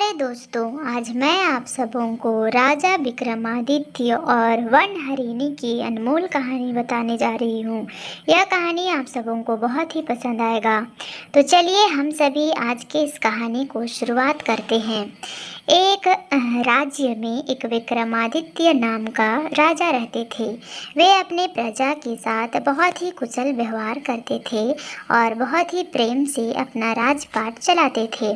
हाय दोस्तों, आज मैं आप सबों को राजा विक्रमादित्य और वन हरिणी की अनमोल कहानी बताने जा रही हूँ। यह कहानी आप सबों को बहुत ही पसंद आएगा। तो चलिए हम सभी आज के इस कहानी को शुरुआत करते हैं। एक राज्य में एक विक्रमादित्य नाम का राजा रहते थे। वे अपने प्रजा के साथ बहुत ही कुशल व्यवहार करते थे और बहुत ही प्रेम से अपना राजपाट चलाते थे।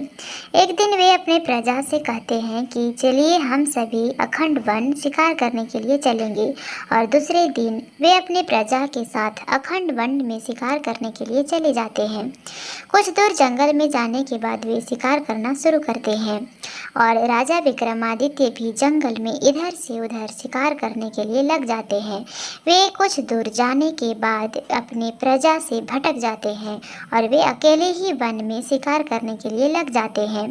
एक दिन वे अपने प्रजा से कहते हैं कि चलिए हम सभी अखंड वन शिकार करने के लिए चलेंगे, और दूसरे दिन वे अपने प्रजा के साथ अखंड वन में शिकार करने के लिए चले जाते हैं। कुछ दूर जंगल में जाने के बाद वे शिकार करना शुरू करते हैं और राजा विक्रमादित्य भी जंगल में इधर से उधर शिकार करने के लिए लग जाते हैं। वे कुछ दूर जाने के बाद अपने प्रजा से भटक जाते हैं और वे अकेले ही वन में शिकार करने के लिए लग जाते हैं।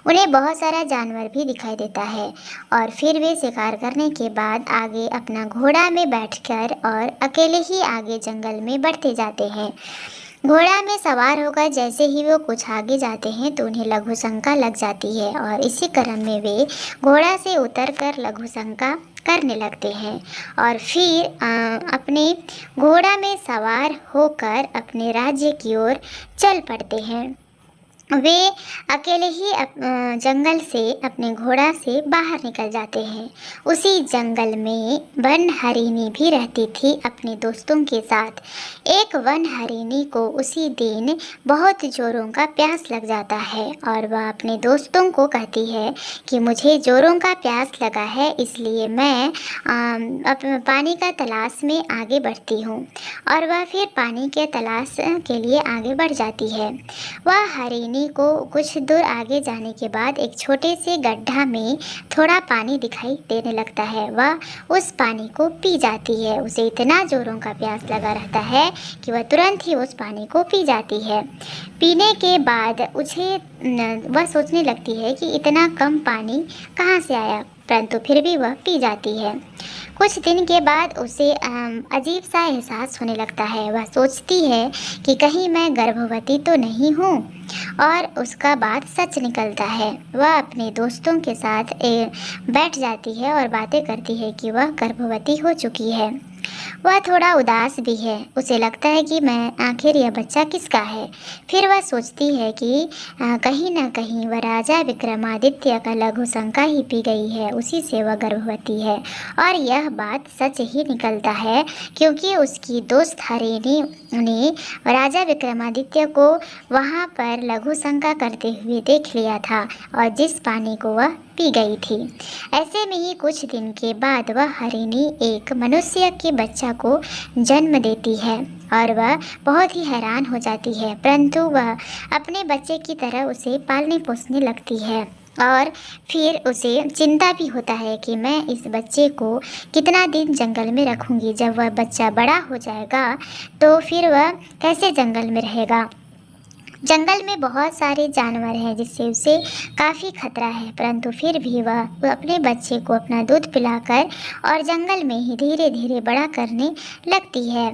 उन्हें बहुत सारा जानवर भी दिखाई देता है और फिर वे शिकार करने के बाद आगे अपना घोड़ा में बैठकर और अकेले ही आगे जंगल में बढ़ते जाते हैं। घोड़ा में सवार होकर जैसे ही वो कुछ आगे जाते हैं तो उन्हें लघु शंका लग जाती है और इसी क्रम में वे घोड़ा से उतरकर लघु शंका करने लगते हैं और फिर अपने घोड़ा में सवार होकर अपने राज्य की ओर चल पड़ते हैं। वे अकेले ही जंगल से अपने घोड़ा से बाहर निकल जाते हैं। उसी जंगल में वन हरिणी भी रहती थी अपने दोस्तों के साथ। एक वन हरिणी को उसी दिन बहुत जोरों का प्यास लग जाता है और वह अपने दोस्तों को कहती है कि मुझे जोरों का प्यास लगा है, इसलिए मैं पानी का तलाश में आगे बढ़ती हूँ। और वह फिर पानी के तलाश के लिए आगे बढ़ जाती है। वह हरिणी को कुछ दूर आगे जाने के बाद एक छोटे से गड्ढा में थोड़ा पानी दिखाई देने लगता है। वह उस पानी को पी जाती है। उसे इतना जोरों का प्यास लगा रहता है कि वह तुरंत ही उस पानी को पी जाती है। पीने के बाद वह सोचने लगती है कि इतना कम पानी कहाँ से आया, परंतु फिर भी वह पी जाती है। कुछ दिन के बाद उसे अजीब सा एहसास होने लगता है। वह सोचती है कि कहीं मैं गर्भवती तो नहीं हूँ, और उसका बात सच निकलता है। वह अपने दोस्तों के साथ बैठ जाती है और बातें करती है कि वह गर्भवती हो चुकी है। वह थोड़ा उदास भी है। उसे लगता है कि मैं आखिर यह बच्चा किसका है। फिर वह सोचती है कि कहीं ना कहीं वह राजा विक्रमादित्य का लघु शंका ही पी गई है, उसी से वह गर्भवती है। और यह बात सच ही निकलता है, क्योंकि उसकी दोस्त हरिणी ने राजा विक्रमादित्य को वहाँ पर लघु शंका करते हुए देख लिया था और जिस पानी को वह पी गई थी। ऐसे में ही कुछ दिन के बाद वह हरिणी एक मनुष्य के बच्चा को जन्म देती है और वह बहुत ही हैरान हो जाती है, परंतु वह अपने बच्चे की तरह उसे पालने पोसने लगती है। और फिर उसे चिंता भी होता है कि मैं इस बच्चे को कितना दिन जंगल में रखूँगी। जब वह बच्चा बड़ा हो जाएगा तो फिर वह कैसे जंगल में रहेगा। जंगल में बहुत सारे जानवर हैं जिससे उसे काफ़ी खतरा है, परंतु फिर भी वह अपने बच्चे को अपना दूध पिलाकर और जंगल में ही धीरे धीरे बड़ा करने लगती है।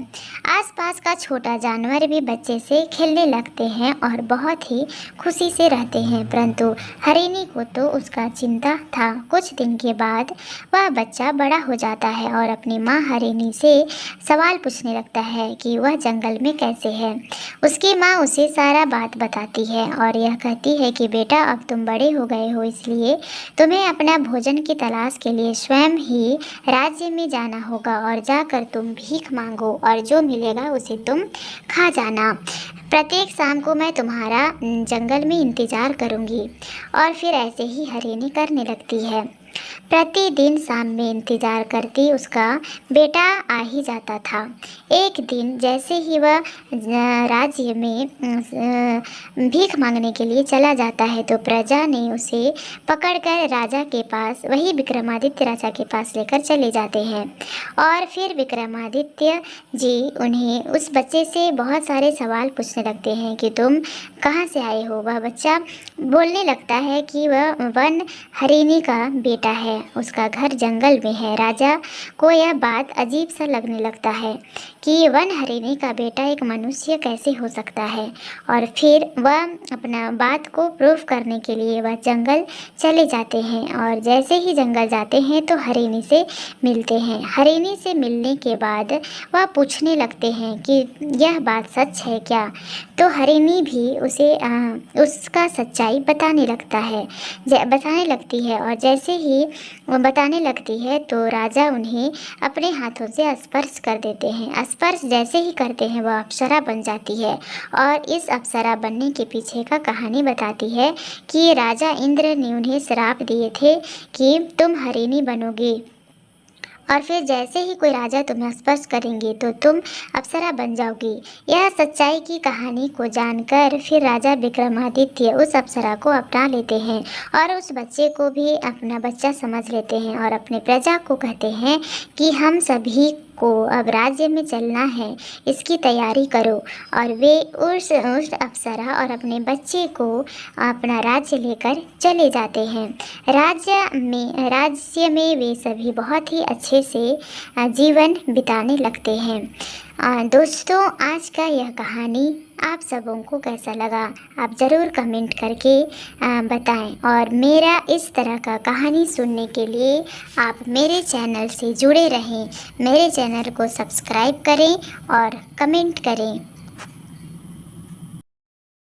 आसपास का छोटा जानवर भी बच्चे से खेलने लगते हैं और बहुत ही खुशी से रहते हैं, परंतु हरिणी को तो उसका चिंता था। कुछ दिन के बाद वह बच्चा बड़ा हो जाता है और अपनी माँ हरिणी से सवाल पूछने लगता है कि वह जंगल में कैसे है। उसकी माँ उसे सारा बात बताती है और यह कहती है कि बेटा, अब तुम बड़े हो गए हो, इसलिए तुम्हें अपना भोजन की तलाश के लिए स्वयं ही राज्य में जाना होगा और जाकर तुम भीख मांगो और जो मिलेगा उसे तुम खा जाना। प्रत्येक शाम को मैं तुम्हारा जंगल में इंतज़ार करूंगी। और फिर ऐसे ही हरिणी करने लगती है। प्रतिदिन शाम में इंतज़ार करती उसका बेटा आ ही जाता था। एक दिन जैसे ही वह राज्य में भीख मांगने के लिए चला जाता है तो प्रजा ने उसे पकड़कर राजा के पास, वही विक्रमादित्य राजा के पास लेकर चले जाते हैं। और फिर विक्रमादित्य जी उन्हें उस बच्चे से बहुत सारे सवाल पूछने लगते हैं कि तुम कहाँ से आए हो। वह बच्चा बोलने लगता है कि वह वन हरिणी का बेटा है, उसका घर जंगल में है। राजा को यह बात अजीब सा लगने लगता है कि वन हरिणी का बेटा एक मनुष्य कैसे हो सकता है। और फिर वह अपना बात को प्रूफ करने के लिए वह जंगल चले जाते हैं और जैसे ही जंगल जाते हैं तो हरिणी से मिलते हैं। हरिणी से मिलने के बाद वह पूछने लगते हैं कि यह बात सच है क्या। तो हरिणी भी उसका सच्चाई बताने लगती है और जैसे ही वो बताने लगती है तो राजा उन्हें अपने हाथों से स्पर्श कर देते हैं। स्पर्श जैसे ही करते हैं वह अप्सरा बन जाती है और इस अप्सरा बनने के पीछे का कहानी बताती है कि राजा इंद्र ने उन्हें श्राप दिए थे कि तुम हरिणी बनोगे और फिर जैसे ही कोई राजा तुम्हें स्पर्श करेंगे तो तुम अप्सरा बन जाओगी। यह सच्चाई की कहानी को जानकर फिर राजा विक्रमादित्य उस अप्सरा को अपना लेते हैं और उस बच्चे को भी अपना बच्चा समझ लेते हैं और अपने प्रजा को कहते हैं कि हम सभी को अब राज्य में चलना है, इसकी तैयारी करो। और वे उस अप्सरा और अपने बच्चे को अपना राज्य लेकर चले जाते हैं। राज्य में वे सभी बहुत ही अच्छे से जीवन बिताने लगते हैं। दोस्तों, आज का यह कहानी आप सबों को कैसा लगा आप ज़रूर कमेंट करके बताएं और मेरा इस तरह का कहानी सुनने के लिए आप मेरे चैनल से जुड़े रहें। मेरे चैनल को सब्सक्राइब करें और कमेंट करें।